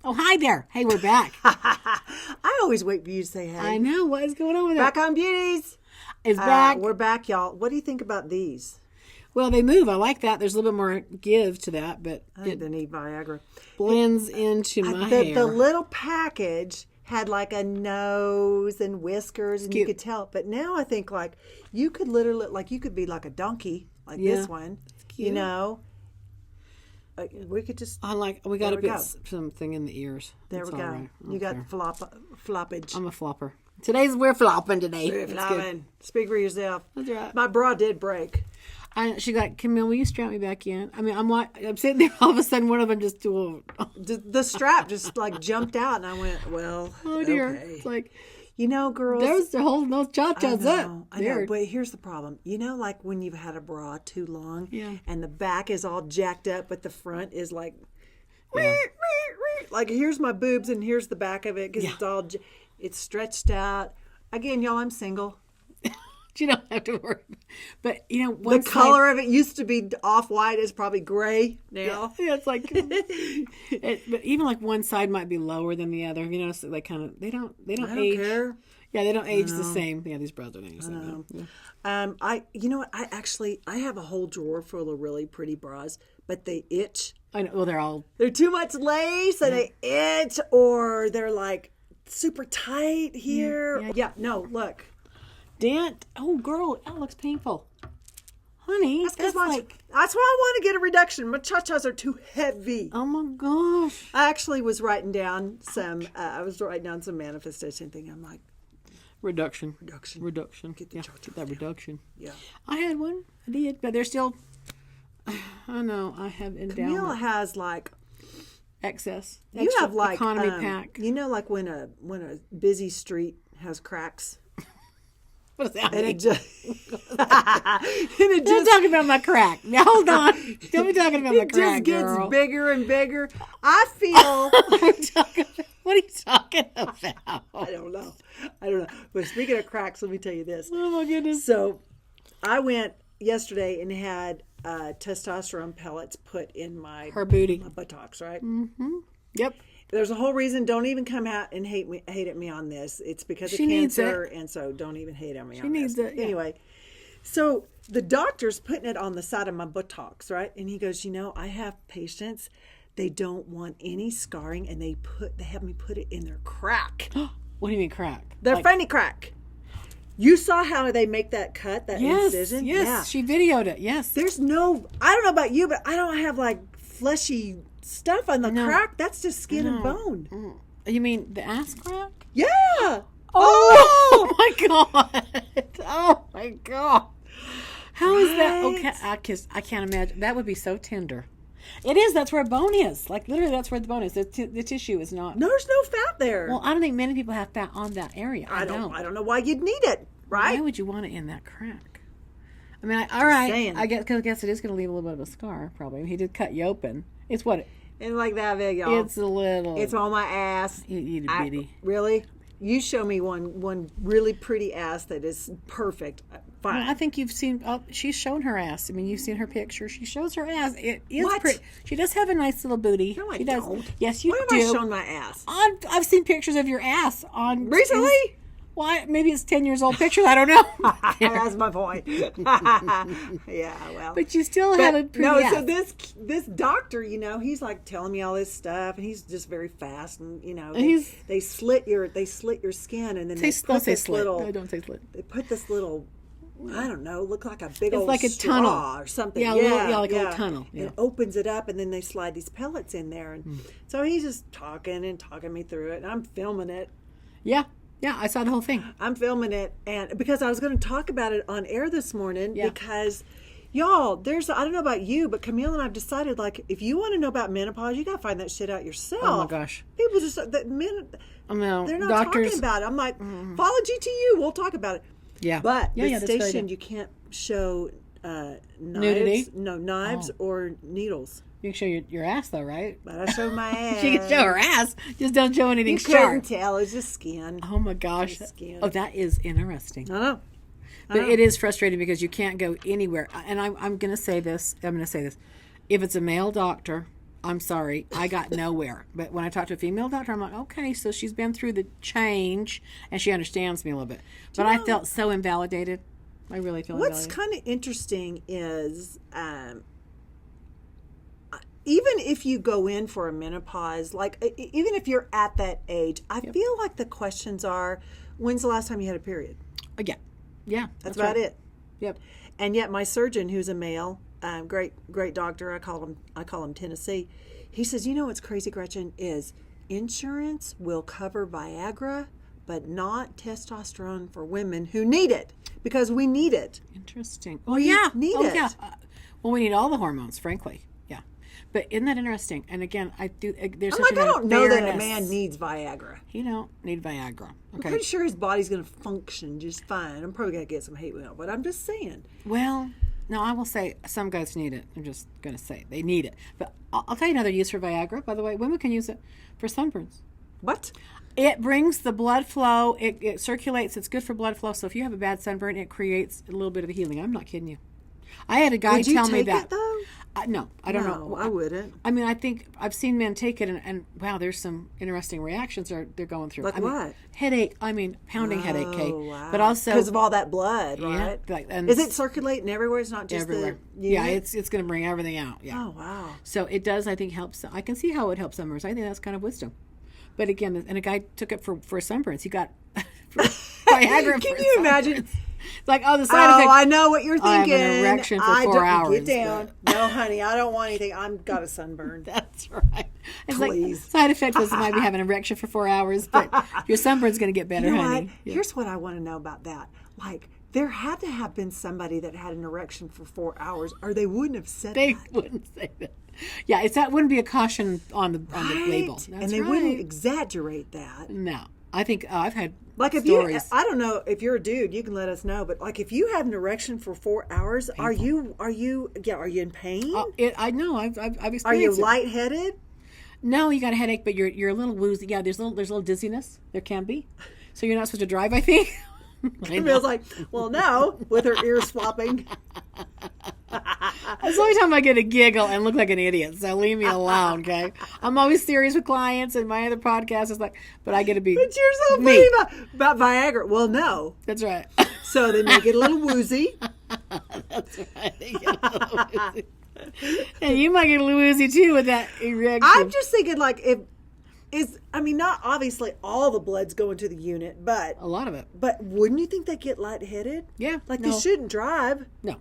Oh, hi there. Hey, we're back. I always wait for you to say hey. I know. What is going on with that? Backcomb Beauties. It's back. We're back, y'all. What do you think about these? Well, they move. I like that. There's a little bit more give to that, but I think they need Viagra. blends into my hair. The little package had like a nose and whiskers, and you could tell. But now I think like you could literally, like you could be like a donkey, like this one. Cute. You know, we could just. We got to put something in the ears. There we go. Right. You got floppage. I'm a flopper. We're flopping today. We're flopping. Speak for yourself. That's right. My bra did break. She got, Kimile, will you strap me back in? I mean, I'm sitting there, all of a sudden one of them just the strap just like jumped out, and I went, well, oh dear. Okay. It's like, you know, girls. They're holding those cha-chas up. I know, but here's the problem. You know, like when you've had a bra too long, and the back is all jacked up, but the front is like, like here's my boobs and here's the back of it because it's stretched out. Again, y'all, I'm single. You don't have to worry. But, you know, the color of it used to be off-white. It's probably gray now. Yeah, it's like, but even like one side might be lower than the other. You know, so they kind of, they don't age. I don't care. Yeah, they don't age the same. Yeah, these bras don't age the same. You know what? I have a whole drawer full of really pretty bras, but they itch. I know. Well, they're too much lace and they itch, or they're like super tight here. Yeah, no, look. Dent. Oh, girl, that looks painful. Honey, that's why I want to get a reduction. My cha-chas are too heavy. Oh my gosh. I actually was writing down some manifestation thing. I'm like, reduction. Get that reduction. Yeah. I had one. I did, but they're still, I know, I have endowment. Kimile has like excess. You have like economy pack. You know, like when a busy street has cracks. What does that mean? And don't talk about my crack. Now hold on. Don't be talking about my crack, It just girl. gets bigger and bigger. I feel. What are you talking about? I don't know. But speaking of cracks, let me tell you this. Oh my goodness. So I went yesterday and had testosterone pellets put in my booty, my buttocks, right? Mm-hmm. Yep. There's a whole reason. Don't even come out and hate at me on this. It's because of cancer, and so don't even hate on me on this. She needs it. Yeah. Anyway, so the doctor's putting it on the side of my buttocks, right? And he goes, you know, I have patients. They don't want any scarring, and they have me put it in their crack. What do you mean crack? Their fanny crack. You saw how they make that cut, that incision? Yes, yeah. She videoed it, yes. There's no, I don't know about you, but I don't have like fleshy stuff on the crack. That's just skin and bone. You mean the ass crack? Yeah. Oh my God. Oh my God. How is that? Okay, I can't imagine. That would be so tender. It is. That's where bone is. Like literally, that's where the bone is. The tissue is not. There's no fat there. Well, I don't think many people have fat on that area. I don't know why you'd need it, right? Why would you want it in that crack? I mean, all right. I guess it is going to leave a little bit of a scar. Probably. He did cut you open. It's what? And like that big, y'all. It's a little. It's on my ass. You bitty. Really? You show me one really pretty ass that is perfect. Fine. Well, I think you've seen. Oh, she's shown her ass. I mean, you've seen her picture. She shows her ass. It is pretty. She does have a nice little booty. No, she don't. Does. Yes, you When do. have I shown my ass? I've seen pictures of your ass on recently. Why? Maybe it's 10 years old picture. I don't know. That's my point. Yeah, well. But you still have a pretty ass. So this doctor, you know, he's like telling me all this stuff, and he's just very fast, and you know, they slit your skin, and then they put this little. No, don't say slit. They put this little. I don't know, look like a big old like a straw tunnel or something. Yeah, like a little tunnel. Yeah. It opens it up, and then they slide these pellets in there, and so he's just talking me through it, and I'm filming it. Yeah. Yeah, I saw the whole thing. I'm filming it, and because I was going to talk about it on air this morning, because y'all, I don't know about you, but Kimile and I've decided, like, if you want to know about menopause, you got to find that shit out yourself. Oh my gosh. People just, they're not talking about it. I'm like, follow GTU, we'll talk about it. Yeah. But the station, you can't show nudity? Knives or needles. You can show your ass, though, right? But I showed my ass. She can show her ass. Just don't show anything sharp. You couldn't tell. It's just skin. Oh, my gosh. Oh, that is interesting. I know. But it is frustrating because you can't go anywhere. And I'm going to say this. If it's a male doctor, I'm sorry, I got nowhere. But when I talked to a female doctor, I'm like, okay, so she's been through the change and she understands me a little bit. But I felt so invalidated. I really feel invalidated. What's kind of interesting is even if you go in for a menopause, like even if you're at that age, I feel like the questions are, when's the last time you had a period? Yeah. That's about it. Yep. And yet my surgeon, who's a male, great doctor, I call him Tennessee. He says, you know what's crazy, Gretchen, is insurance will cover Viagra, but not testosterone for women who need it, because we need it. Interesting. Need it. Yeah. Well, we need all the hormones, frankly. Yeah. But isn't that interesting? And again, I don't know that a man needs Viagra. He don't need Viagra. Okay. I'm pretty sure his body's going to function just fine. I'm probably going to get some hate mail, but I'm just saying. Well, no, I will say some guys need it. I'm just going to say they need it. But I'll tell you another use for Viagra, by the way. Women can use it for sunburns. What? It brings the blood flow. It circulates. It's good for blood flow. So if you have a bad sunburn, it creates a little bit of a healing. I'm not kidding you. I had a guy tell me that. Would you take it, though? No, I don't know. I wouldn't. I mean, I think I've seen men take it, and wow, there's some interesting reactions they're going through. Like what? Headache. I mean, pounding headache, Kay. Wow. But also because of all that blood, right? Yeah. Is it circulating everywhere? It's not just everywhere. Yeah, it's going to bring everything out. Yeah. Oh wow. So it does. I think helps. I can see how it helps sunburns. I think that's kind of wisdom. But again, and a guy took it for sunburns. He got Viagra. Can you imagine? It's like, the side effect. I know what you're thinking. I have an erection for 4 hours. Get down. No, honey, I don't want anything. I've got a sunburn. That's right. It's Please. Like, side effect was might be having an erection for 4 hours, but your sunburn's going to get better, you know honey. What? Yeah. Here's what I want to know about that. Like, there had to have been somebody that had an erection for 4 hours, or they wouldn't have said they that. They wouldn't say that. Yeah, that wouldn't be a caution on the label. That's and they wouldn't exaggerate that. No. I think I've had like if stories. I don't know if you're a dude, you can let us know. But like if you have an erection for 4 hours, are you in pain? I know I've experienced. Are you lightheaded? No, you got a headache, but you're a little woozy. Yeah, there's a little dizziness. There can be. So you're not supposed to drive, I think. Camile's like, well, no, with her ears flopping. That's the only time I get a giggle and look like an idiot, so leave me alone, okay? I'm always serious with clients, and my other podcast is like, but I get to be. But you're so funny about Viagra. Well, no. That's right. So then they get a little woozy. That's right. They get a little woozy. And you might get a little woozy too with that erection. I'm just thinking, like, not obviously all the blood's going to the unit, but a lot of it. But wouldn't you think they get lightheaded? Yeah. Like they shouldn't drive. No.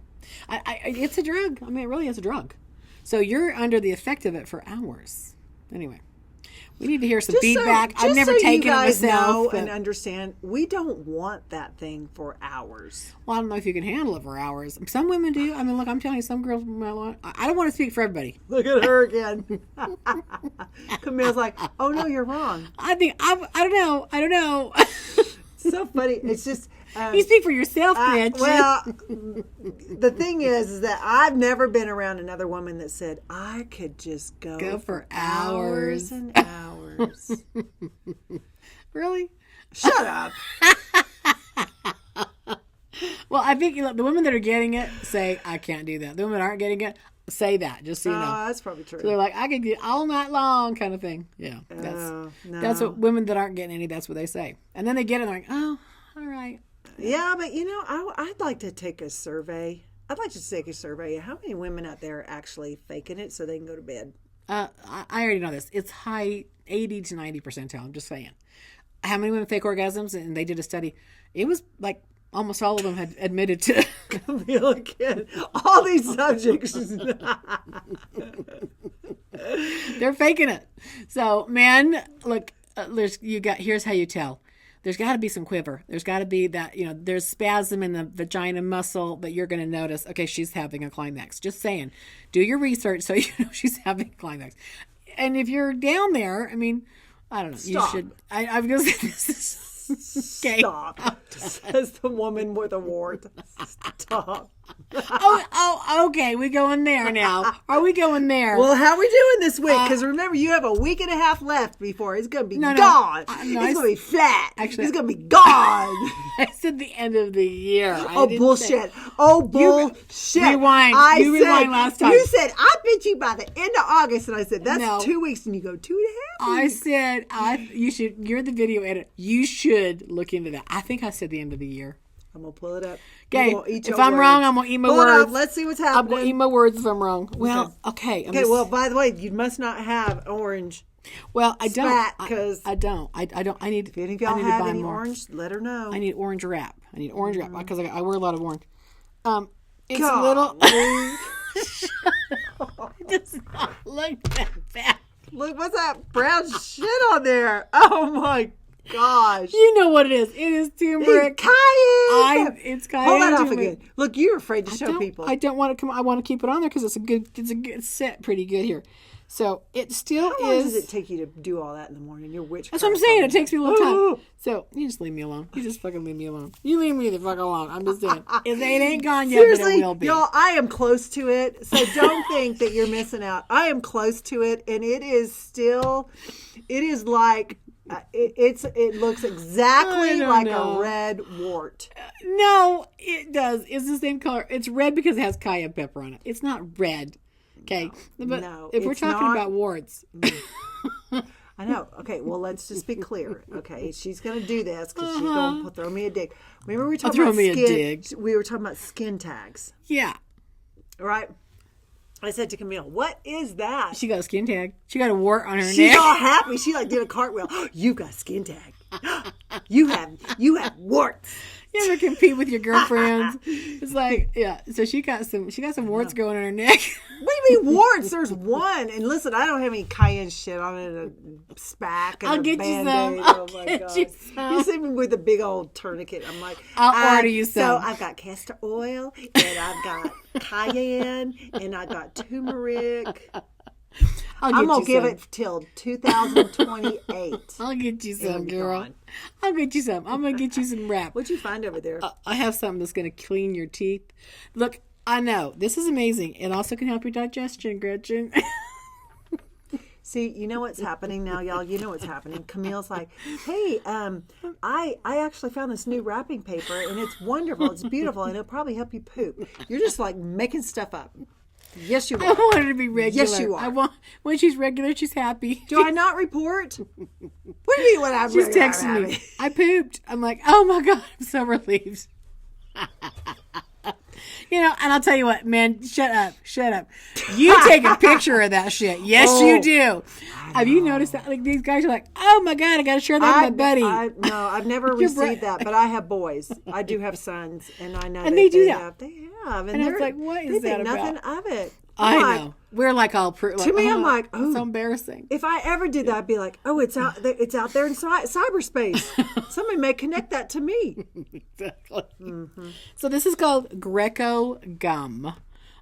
It's a drug. I mean, it really is a drug. So you're under the effect of it for hours. Anyway, we need to hear some feedback. I've never taken it myself. And understand, we don't want that thing for hours. Well, I don't know if you can handle it for hours. Some women do. I mean, look, I'm telling you, some girls might want. I don't want to speak for everybody. Look at her again. Camile's like, oh no, you're wrong. I don't know. So funny. It's just. You speak for yourself, Gretchen. Well, the thing is that I've never been around another woman that said, I could just go for hours and hours. Really? Shut up. Well, I think the women that are getting it say, I can't do that. The women that aren't getting it say that, just so you know. That's probably true. So they're like, I could get all night long kind of thing. Yeah. That's what women that aren't getting any, that's what they say. And then they get it and they're like, oh, all right. Yeah, but I'd like to take a survey. I'd like to take a survey. How many women out there are actually faking it so they can go to bed? I already know this. It's high 80 to 90 percentile. I'm just saying. How many women fake orgasms? And they did a study. It was like almost all of them had admitted to. Camille again. All these subjects. They're faking it. So, men, look, here's how you tell. There's got to be some quiver. There's got to be that, there's spasm in the vagina muscle that you're going to notice, okay, she's having a climax. Just saying. Do your research so you know she's having a climax. And if you're down there, I mean, I don't know. Stop. You should. I'm going to say this. Stop, says the woman with a wart. Stop. Okay. We going there now. Are we going there? Well, how are we doing this week? Because remember, you have a week and a half left before it's going to be gone. It's going to be flat. Actually, it's going to be gone. I said the end of the year. Bullshit. Bullshit. Rewind. Rewind last time. You said, I bet you by the end of August. And I said, that's 2 weeks. And you go, 2.5 weeks. I said, you're the video editor. You should look into that. I think I said the end of the year. I'm going to pull it up. Okay, if I'm wrong, I'm going to eat my words. Let's see what's happening. I'm going to eat my words if I'm wrong. Well, okay. Well, by the way, you must not have orange. Well, I don't. Because I don't. I need. If any of y'all have any orange, let her know. I need orange wrap. Because I wear a lot of orange. It's a little. It does not look that bad. Look, what's that brown shit on there? Oh my gosh. You know what it is. It is turmeric. It's cayenne. Hold that off again. Look, you're afraid to show people. I don't want to come. I want to keep it on there because it's a good set, pretty good here. So it still is. How long does it take you to do all that in the morning? Your witch. That's what I'm saying. It takes me a little time. So you just leave me alone. You just fucking leave me alone. You leave me the fuck alone. I'm just saying. It ain't gone yet, Seriously, but it will be. Y'all, I am close to it. So don't think that you're missing out. I am close to it, and it is still. It is like. It looks exactly like a red wart. No, it does. It's the same color. It's red because it has cayenne pepper on it. It's not red. Okay, but if we're talking about warts. I know. Okay, well, let's just be clear. Okay, she's going to do this because she's going to throw me a dig. Remember we were talking about skin. We were talking about skin tags. Yeah. Right? I said to Kimile, what is that? She got a skin tag. She got a wart on her neck. She's all happy. She did a cartwheel. You got a skin tag. You have warts. You ever compete with your girlfriends? It's like, yeah. So she got some warts going on her neck. What do you mean warts? There's one. And listen, I don't have any cayenne shit on it. A spack and I'll a get Band-Aid. you some. I'll get you some. You see me with a big old tourniquet. I'm like, I'll order you some. So I've got castor oil, and I've got cayenne, and I've got turmeric. I'm going to give it till 2028. I'll get you some, girl. I'll get you some. I'm going to get you some wrap. What'd you find over there? I have something that's going to clean your teeth. Look, I know. This is amazing. It also can help your digestion, Gretchen. See, you know what's happening now, y'all? You know what's happening. Camile's like, hey, I actually found this new wrapping paper, and it's wonderful. It's beautiful, and it'll probably help you poop. You're just like making stuff up. Yes, you are. I want her to be regular. Yes, you are. When she's regular, she's happy. Do I not report? What do you mean when I'm She's regular? She's texting me. I pooped. I'm like, oh my God, I'm so relieved. And I'll tell you what, man, shut up. You take a picture of that shit. Yes, you do. Have you noticed that? Like, these guys are like, oh my God, I got to share that with my buddy. No, I've never received that, but I have boys. I do have sons, and I know and they do that. They have. And it's like, what is that about? They think nothing of it. I know. We're like all to me, I'm like, oh, so embarrassing. If I ever did that, I'd be like, oh, it's out there in cyberspace. Somebody may connect that to me. Exactly. Mm-hmm. So this is called Greco gum.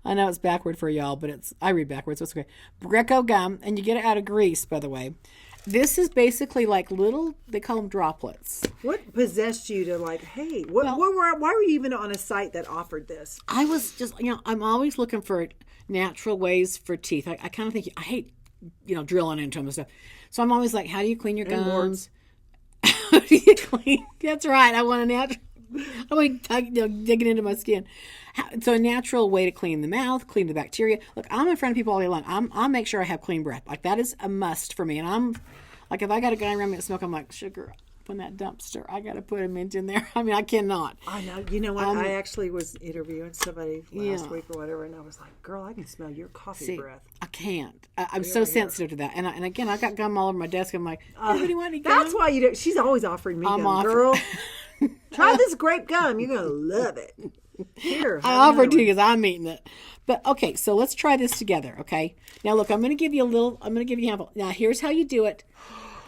I know it's backward for y'all, but I read backwards, so it's okay. Greco gum, and you get it out of Greece, by the way. This is basically like little, they call them droplets. What possessed you to like, hey, why were you even on a site that offered this? I was just, I'm always looking for natural ways for teeth. I kind of think, I hate, drilling into them and stuff. So I'm always like, how do you clean your gums? How do you clean? That's right. I want a natural, I want to dig it into my skin. So a natural way to clean the mouth, clean the bacteria. Look, I'm in front of people all day long. I'll make sure I have clean breath. Like, that is a must for me. And I'm like, if I got a guy around me that smoke, I'm like, sugar up in that dumpster. I got to put a mint in there. I mean, I cannot. I know. You know what? I actually was interviewing somebody last week or whatever, and I was like, girl, I can smell your coffee breath. I can't. I'm so sensitive to that. And again, I got gum all over my desk. I'm like, anybody want any gum? That's why you do. She's always offering me gum, girl. Try this grape gum. You're going to love it. Here, I offered to you because I'm eating it. But okay, so let's try this together, okay? Now look, I'm going to give you a sample. Now here's how you do it.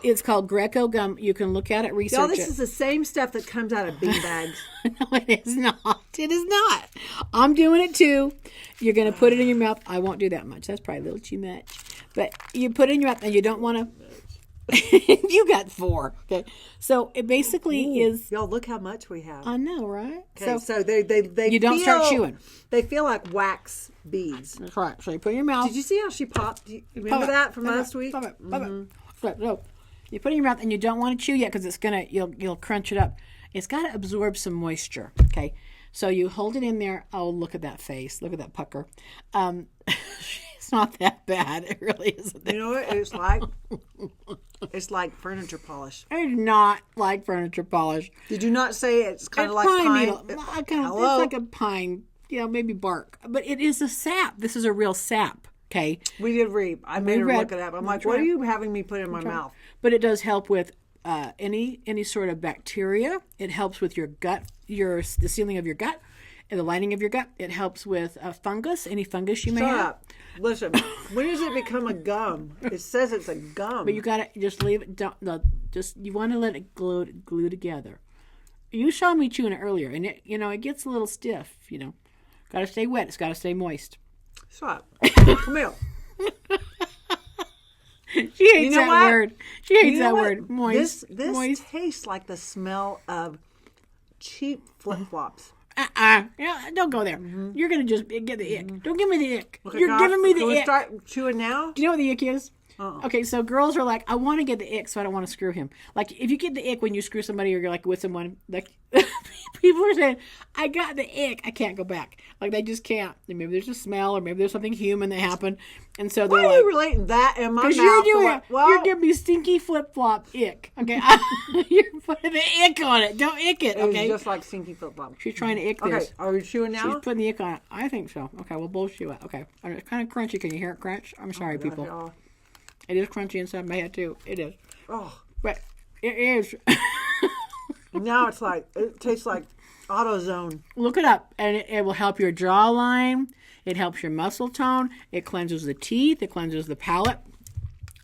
It's called Greco gum. You can look at it, research it. This is the same stuff that comes out of bean bags. No, it is not. It is not. I'm doing it too. You're going to put it in your mouth. I won't do that much. That's probably a little too much. But you put it in your mouth, and you don't want to. You got 4. Okay. So it basically is. Y'all, look how much we have. I know, right? Okay, so they you don't start chewing. They feel like wax beads. That's right. So you put it in your mouth. Did you see how she popped? Do you remember that from last week? Pop it. So you put it in your mouth, and you don't want to chew yet because it's gonna you'll crunch it up. It's got to absorb some moisture. Okay. So you hold it in there. Oh, look at that face. Look at that pucker. It's not that bad. It really isn't. You know what it's like? It's like furniture polish. It's not like furniture polish. Did you not say it's kind of like pine? Needle. It's like a pine, maybe bark. But it is a sap. This is a real sap. Okay. We did read. I made her look it up. I'm like, what are you having me put in my mouth? But it does help with any sort of bacteria. It helps with your gut, the sealing of your gut, and the lining of your gut. It helps with fungus, any fungus you may have. Up. Listen, when does it become a gum? It says it's a gum. But you gotta just leave it. You want to let it glue together. You saw me chewing it earlier, and it gets a little stiff. Got to stay wet. It's got to stay moist. Stop. Kimile. She hates that word. She hates that word. Moist. This moist. tastes like the smell of cheap flip-flops. Yeah, don't go there. Mm-hmm. You're going to just get the ick. Don't give me the ick. Okay, you're giving me the ick. Can we start chewing now? Do you know what the ick is? Okay, so girls are like, I want to get the ick, so I don't want to screw him. Like, if you get the ick when you screw somebody or you're like with someone, like, people are saying, I got the ick, I can't go back. Like, they just can't. Maybe there's a smell or maybe there's something human that happened. And so they're Why are you relating that in my mouth? Because you're giving me stinky flip-flop ick. Okay, you're putting the ick on it. Don't ick it, okay? It's just like stinky flip-flop. She's trying to ick this. Okay, are we chewing now? She's putting the ick on it. I think so. Okay, we'll both chew it. Okay. It's kind of crunchy. Can you hear it crunch? I'm sorry, people. God. It is crunchy inside my head, too. It is. Oh. But it is. Now it tastes like AutoZone. Look it up, and it will help your jawline. It helps your muscle tone. It cleanses the teeth. It cleanses the palate.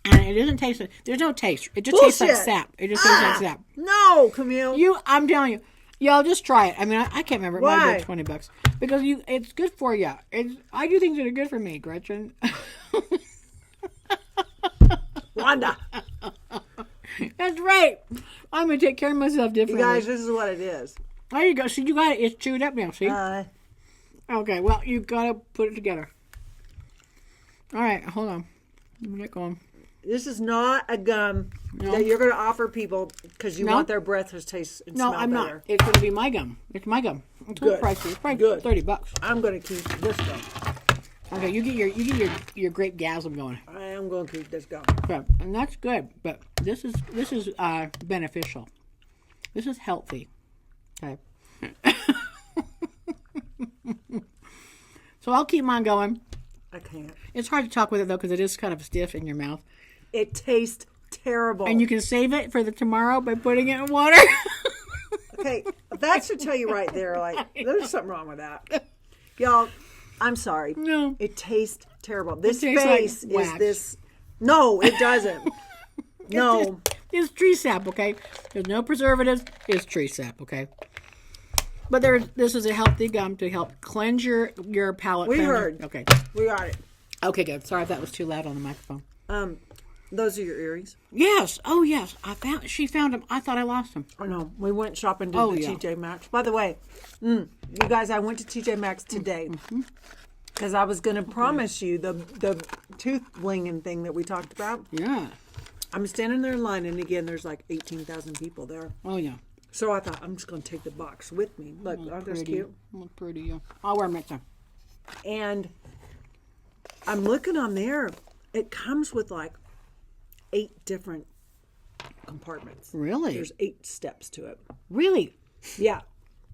And it doesn't taste, there's no taste. It just tastes like sap. It just tastes like sap. No, Kimile. I'm telling you. Y'all just try it. I mean, I can't remember. It might Why? have been $20. Because it's good for you. I do things that are good for me, Gretchen. Wanda. That's right. I'm going to take care of myself differently. You guys, this is what it is. There you go. See, you got it. It's chewed up now. See? Okay. Well, you got to put it together. All right. Hold on. Let me get going. This is not a gum that you're going to offer people because you want their breath to taste and smell better. No, I'm not. It's going to be my gum. It's my gum. It's good. Pricey. It's probably $30. I'm going to keep this gum. Okay, you get your grape gasm going. I am going to keep this gum. Okay, and that's good, but this is beneficial. This is healthy. Okay. So I'll keep mine going. I can't. It's hard to talk with it though because it is kind of stiff in your mouth. It tastes terrible. And you can save it for the tomorrow by putting it in water. Okay, that should tell you right there. Like, there's something wrong with that, y'all. I'm sorry. No. It tastes terrible. This face like is this. No, it doesn't. No. It's tree sap, okay? There's no preservatives. It's tree sap, okay? But this is a healthy gum to help cleanse your palate. We heard. Okay. We got it. Okay, good. Sorry if that was too loud on the microphone. Those are your earrings? Yes. Oh, yes. She found them. I thought I lost them. Oh, no. We went shopping to the TJ Maxx. By the way, you guys, I went to TJ Maxx today because I was going to promise you the tooth blinging thing that we talked about. Yeah. I'm standing there in line, and again, there's like 18,000 people there. Oh, yeah. So I thought, I'm just going to take the box with me. Look, aren't those cute? Look pretty, yeah. I'll wear them next time. And I'm looking on there. It comes with like 8 different compartments. Really? There's 8 steps to it. Really? Yeah.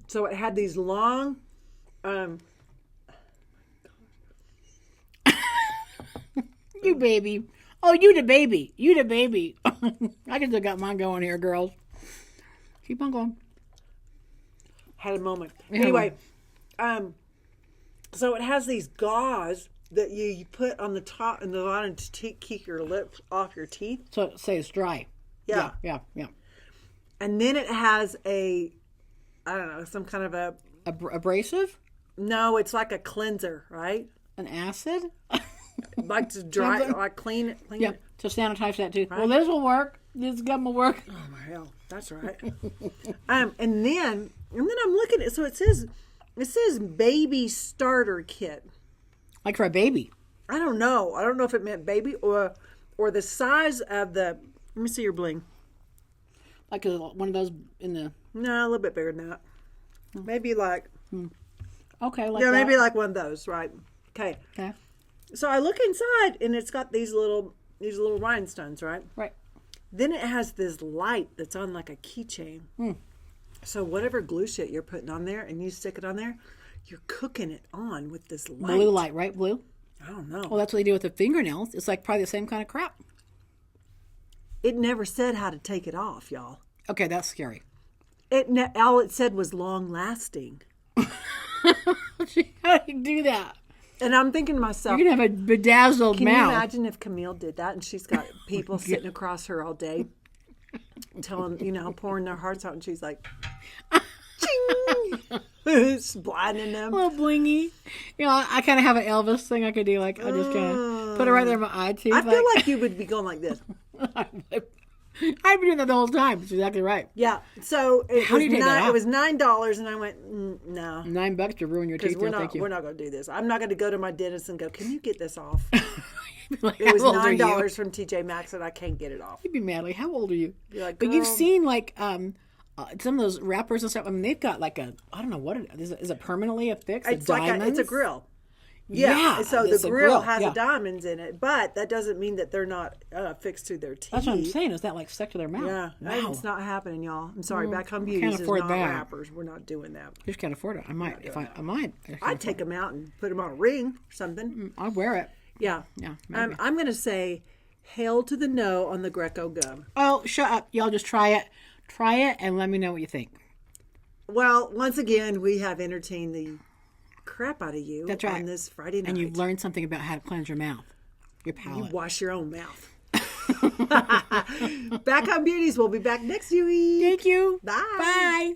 So it had these long... You baby. Oh, you the baby. You the baby. I just got mine going here, girls. Keep on going. Had a moment. Anyway, so it has these gauze that you put on the top and the bottom to keep your lips off your teeth. So say it's dry. Yeah. Yeah. And then it has I don't know, some kind of a... Abrasive? No, it's like a cleanser, right? An acid? Like to dry, like clean it. Yeah, to sanitize that tooth. Right. Well, this will work. This gum will work. Oh my hell, that's right. And then I'm looking at. So it says baby starter kit. Like for a baby. I don't know. I don't know if it meant baby or the size of the. Let me see your bling. Like one of those in the. No, a little bit bigger than that. Maybe like. Okay, like yeah, that. maybe like one of those, right? Okay. Okay. So I look inside, and it's got these little rhinestones, right? Right. Then it has this light that's on like a keychain. So whatever glue shit you're putting on there, and you stick it on there, you're cooking it on with this light. Blue light, right? Blue. I don't know. Well, that's what they do with the fingernails. It's like probably the same kind of crap. It never said how to take it off, y'all. Okay, that's scary. All it said was long lasting. How do you do that? And I'm thinking to myself, you're gonna have a bedazzled can mouth. Can you imagine if Kimile did that and she's got people sitting across her all day, telling pouring their hearts out, and she's like, ching, it's blinding them. A little blingy. I kind of have an Elvis thing I could do. Like I just kind of put it right there in my eye too. I feel like you would be going like this. I've been doing that the whole time. That's exactly right. Yeah. So it How do you take that off? It was $9, and I went, no. $9 to ruin your teeth. Thank you. We're not going to do this. I'm not going to go to my dentist and go, can you get this off? Like, it was $9 from TJ Maxx, and I can't get it off. You'd be mad. Like, how old are you? You're like, but you've seen like some of those wrappers and stuff. I mean, they've got like I don't know what it is. Is it permanently affixed? It's it's a grill. Yeah, so the grill has the diamonds in it, but that doesn't mean that they're not fixed to their teeth. That's what I'm saying. Is that like stuck to their mouth? Yeah, wow. It's not happening, y'all. I'm sorry. Backcomb Beauties is not wrappers. We're not doing that. You just can't afford it. I might. If I might. I'd take them out and put them on a ring or something. I'd wear it. Yeah. Yeah. I'm going to say hail to the no on the Greco gum. Oh, shut up. Y'all just try it. Try it and let me know what you think. Well, once again, we have entertained the crap out of you. That's right. On this Friday night. And you've learned something about how to cleanse your mouth, your palate. You wash your own mouth. Backcomb Beauties. We'll be back next week. Thank you. Bye. Bye.